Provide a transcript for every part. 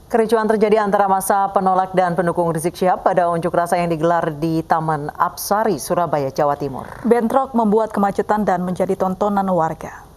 Kericuan terjadi antara massa penolak dan pendukung Rizik Syihab pada unjuk rasa yang digelar di Taman Apsari, Surabaya, Jawa Timur. Bentrok membuat kemacetan dan menjadi tontonan warga.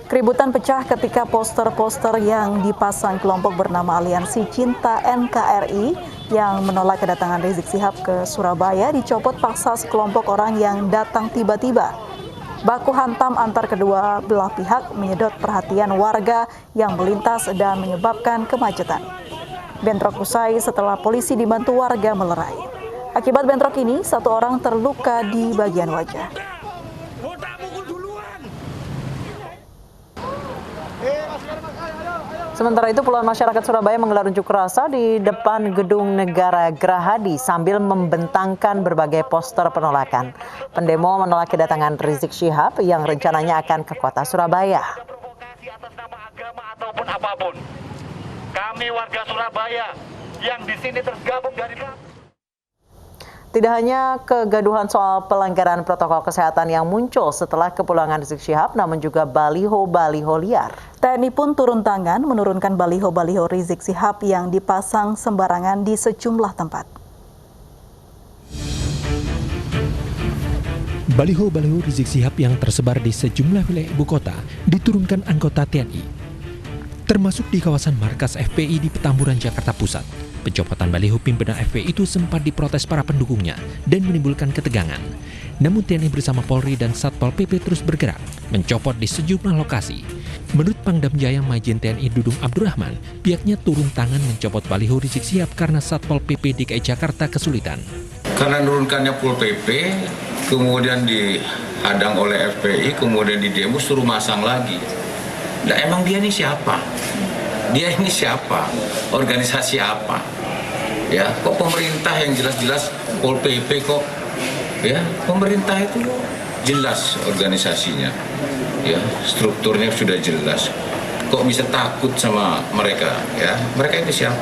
Keributan pecah ketika poster-poster yang dipasang kelompok bernama Aliansi Cinta NKRI yang menolak kedatangan Rizik Syihab ke Surabaya dicopot paksa sekelompok orang yang datang tiba-tiba. Baku hantam antar kedua belah pihak menyedot perhatian warga yang melintas dan menyebabkan kemacetan. Bentrok usai setelah polisi dibantu warga melerai. Akibat bentrok ini, satu orang terluka di bagian wajah. Sementara itu, puluhan masyarakat Surabaya menggelar unjuk rasa di depan Gedung Negara Gerahadi sambil membentangkan berbagai poster penolakan. Pendemo menolak kedatangan Rizik Syihab yang rencananya akan ke kota Surabaya. Atas nama agama ataupun apapun, kami warga Surabaya yang di sini tergabung dari Tidak hanya kegaduhan soal pelanggaran protokol kesehatan yang muncul setelah kepulangan Rizik Syihab, namun juga baliho-baliho liar. TNI pun turun tangan menurunkan baliho-baliho Rizik Syihab yang dipasang sembarangan di sejumlah tempat. Baliho-baliho Rizik Syihab yang tersebar di sejumlah wilayah ibu kota diturunkan anggota TNI, termasuk di kawasan markas FPI di Petamburan, Jakarta Pusat. Pencopotan baliho pimpinan FPI itu sempat diprotes para pendukungnya dan menimbulkan ketegangan. Namun TNI bersama Polri dan Satpol PP terus bergerak, mencopot di sejumlah lokasi. Menurut Pangdam Jaya Majen TNI Dudung Abdurrahman, pihaknya turun tangan mencopot baliho Rizik Syihab karena Satpol PP DKI Jakarta kesulitan. Karena menurunkannya Pol PP, kemudian dihadang oleh FPI, kemudian di demo suruh masang lagi. Nah, emang dia ini siapa? Dia ini siapa? Organisasi apa? Ya, kok pemerintah yang jelas-jelas Pol PP kok? Ya, pemerintah itu jelas organisasinya. Ya, strukturnya sudah jelas. Kok bisa takut sama mereka? Ya, mereka ini siapa?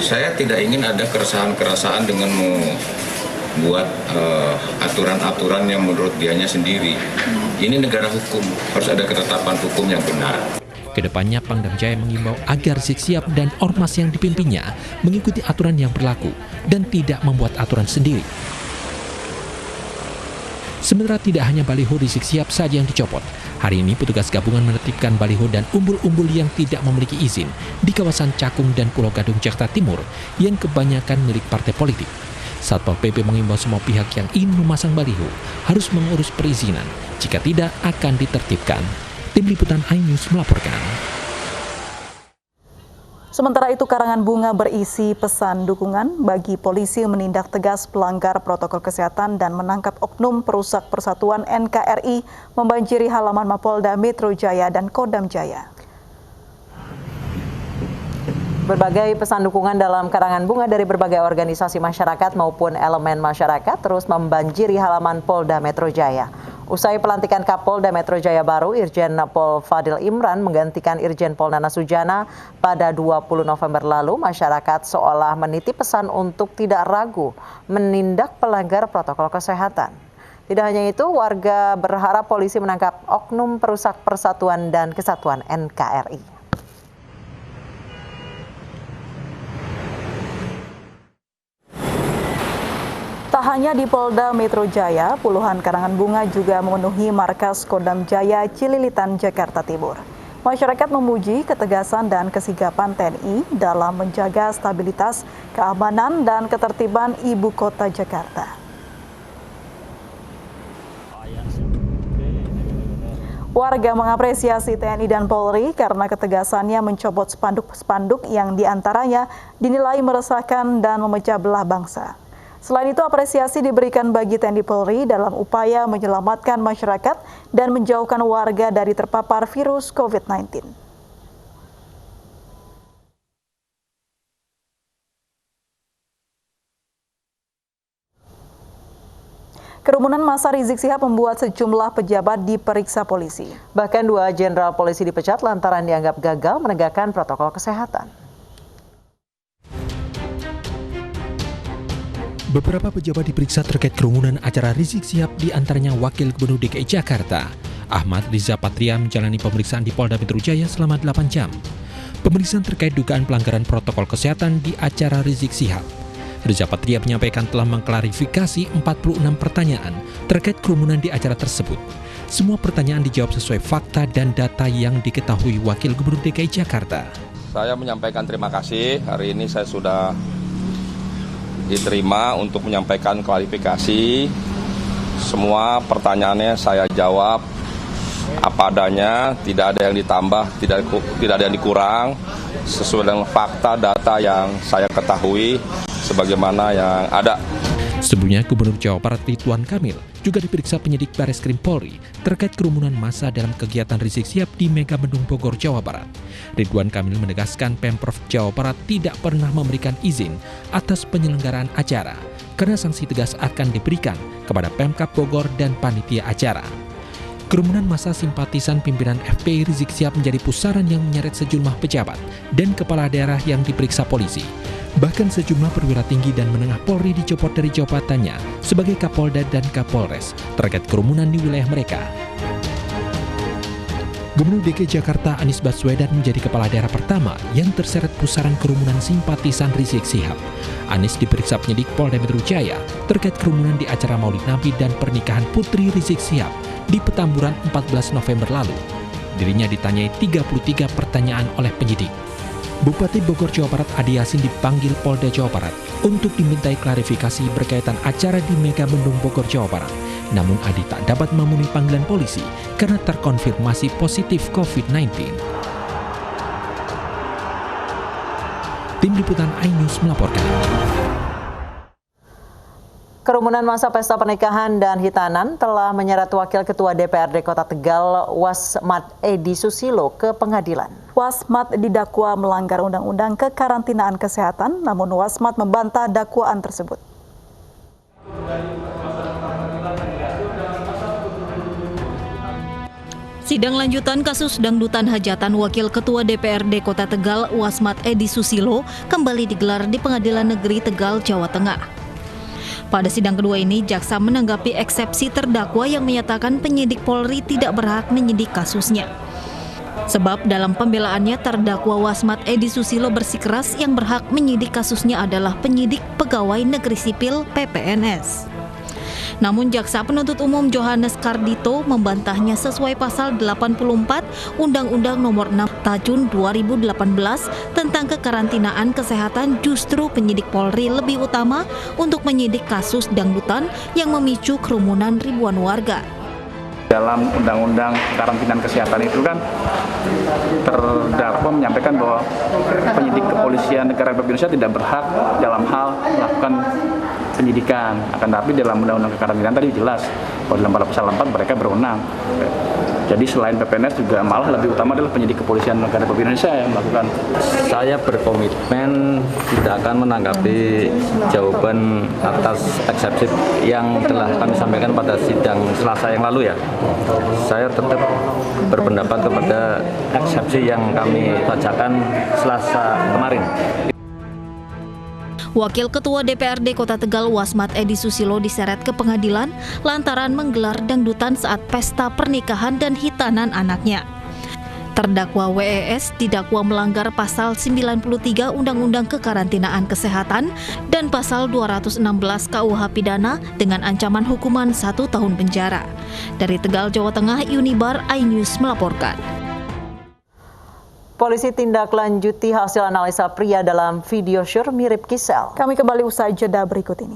Saya tidak ingin ada keresahan-keresahan dengan membuat aturan-aturan yang menurut dianya sendiri. Ini negara hukum, harus ada ketetapan hukum yang benar. Kedepannya Pangdam Jaya mengimbau agar Rizik Syihab dan ormas yang dipimpinnya mengikuti aturan yang berlaku dan tidak membuat aturan sendiri. Sementara tidak hanya baliho Rizik Syihab saja yang dicopot. Hari ini petugas gabungan menertibkan baliho dan umbul-umbul yang tidak memiliki izin di kawasan Cakung dan Pulau Gadung, Jakarta Timur yang kebanyakan milik partai politik. Satpol PP mengimbau semua pihak yang ingin memasang baliho harus mengurus perizinan. Jika tidak, akan ditertibkan. Tim Liputan iNews melaporkan. Sementara itu, karangan bunga berisi pesan dukungan bagi polisi menindak tegas pelanggar protokol kesehatan dan menangkap oknum perusak persatuan NKRI membanjiri halaman Mapolda Metro Jaya dan Kodam Jaya. Berbagai pesan dukungan dalam karangan bunga dari berbagai organisasi masyarakat maupun elemen masyarakat terus membanjiri halaman Polda Metro Jaya. Usai pelantikan Kapolda Metro Jaya baru, Irjen Pol Fadil Imran menggantikan Irjen Pol Nana Sujana pada 20 November lalu, masyarakat seolah menitip pesan untuk tidak ragu menindak pelanggar protokol kesehatan. Tidak hanya itu, warga berharap polisi menangkap oknum perusak persatuan dan kesatuan NKRI. Tak hanya di Polda Metro Jaya, puluhan karangan bunga juga memenuhi markas Kodam Jaya Cililitan, Jakarta Timur. Masyarakat memuji ketegasan dan kesigapan TNI dalam menjaga stabilitas, keamanan, dan ketertiban ibu kota Jakarta. Warga mengapresiasi TNI dan Polri karena ketegasannya mencopot spanduk-spanduk yang diantaranya dinilai meresahkan dan memecah belah bangsa. Selain itu, apresiasi diberikan bagi TNI Polri dalam upaya menyelamatkan masyarakat dan menjauhkan warga dari terpapar virus COVID-19. Kerumunan massa Rizik Syihab membuat sejumlah pejabat diperiksa polisi. Bahkan 2 jenderal polisi dipecat lantaran dianggap gagal menegakkan protokol kesehatan. Beberapa pejabat diperiksa terkait kerumunan acara Rizik Syihab, di antaranya Wakil Gubernur DKI Jakarta, Ahmad Riza Patria, menjalani pemeriksaan di Polda Metro Jaya selama 8 jam. Pemeriksaan terkait dugaan pelanggaran protokol kesehatan di acara Rizik Syihab. Riza Patria menyampaikan telah mengklarifikasi 46 pertanyaan terkait kerumunan di acara tersebut. Semua pertanyaan dijawab sesuai fakta dan data yang diketahui Wakil Gubernur DKI Jakarta. Saya menyampaikan terima kasih. Hari ini saya sudah diterima untuk menyampaikan klarifikasi. Semua pertanyaannya saya jawab apa adanya, tidak ada yang ditambah, tidak ada yang dikurang, sesuai dengan fakta data yang saya ketahui sebagaimana yang ada. Sebelumnya, Gubernur Jawa Barat Ridwan Kamil juga diperiksa penyidik Bareskrim Polri terkait kerumunan massa dalam kegiatan Rizik Syihab di Megamendung Bogor, Jawa Barat. Ridwan Kamil menegaskan Pemprov Jawa Barat tidak pernah memberikan izin atas penyelenggaraan acara, karena sanksi tegas akan diberikan kepada Pemkab Bogor dan panitia acara. Kerumunan massa simpatisan pimpinan FPI Rizik Syihab menjadi pusaran yang menyeret sejumlah pejabat dan kepala daerah yang diperiksa polisi. Bahkan sejumlah perwira tinggi dan menengah Polri dicopot dari jabatannya sebagai Kapolda dan Kapolres terkait kerumunan di wilayah mereka. Gubernur DKI Jakarta Anies Baswedan menjadi kepala daerah pertama yang terseret pusaran kerumunan simpatisan Rizik Syihab. Anies diperiksa penyidik Polda Metro Jaya terkait kerumunan di acara Maulid Nabi dan pernikahan putri Rizik Syihab di Petamburan 14 November lalu. Dirinya ditanyai 33 pertanyaan oleh penyidik. Bupati Bogor, Jawa Barat Adi Yasin dipanggil Polda Jawa Barat untuk dimintai klarifikasi berkaitan acara di Megamendung Bogor, Jawa Barat. Namun Adi tak dapat memenuhi panggilan polisi karena terkonfirmasi positif COVID-19. Tim Liputan iNews melaporkan. Kerumunan masa pesta pernikahan dan hitanan telah menyeret Wakil Ketua DPRD Kota Tegal Wasmat Edi Susilo ke pengadilan. Wasmat didakwa melanggar Undang-Undang Kekarantinaan Kesehatan, namun Wasmat membantah dakwaan tersebut. Sidang lanjutan kasus dangdutan hajatan Wakil Ketua DPRD Kota Tegal Wasmat Edi Susilo kembali digelar di Pengadilan Negeri Tegal, Jawa Tengah. Pada sidang kedua ini, jaksa menanggapi eksepsi terdakwa yang menyatakan penyidik Polri tidak berhak menyidik kasusnya. Sebab dalam pembelaannya, terdakwa Wasmat Edi Susilo bersikeras yang berhak menyidik kasusnya adalah penyidik Pegawai Negeri Sipil (PPNS). Namun jaksa penuntut umum Johannes Kardito membantahnya sesuai pasal 84 Undang-Undang Nomor 6 Tahun 2018 tentang kekarantinaan kesehatan. Justru penyidik Polri lebih utama untuk menyidik kasus dangdutan yang memicu kerumunan ribuan warga. Dalam Undang-Undang Karantinaan Kesehatan itu kan terdakwa menyampaikan bahwa penyidik kepolisian negara Republik Indonesia tidak berhak dalam hal melakukan penyidikan. Akan tapi dalam Undang-Undang Kekarantinaan tadi jelas bahwa dalam pasal 4 mereka berwenang. Jadi selain PPNS juga malah lebih utama adalah penyidik kepolisian negara Republik Indonesia yang melakukan. Saya berkomitmen tidak akan menanggapi jawaban atas eksepsi yang telah kami sampaikan pada sidang Selasa yang lalu ya. Saya tetap berpendapat kepada eksepsi yang kami bacakan Selasa kemarin. Wakil Ketua DPRD Kota Tegal Wasmat Edi Susilo diseret ke pengadilan lantaran menggelar dangdutan saat pesta pernikahan dan hitanan anaknya. Terdakwa WES didakwa melanggar pasal 93 Undang-Undang Kekarantinaan Kesehatan dan pasal 216 KUH Pidana dengan ancaman hukuman 1 tahun penjara. Dari Tegal, Jawa Tengah, Unibar iNews melaporkan. Polisi tindak lanjuti hasil analisa pria dalam video syur mirip Kisel. Kami kembali usai jeda berikut ini.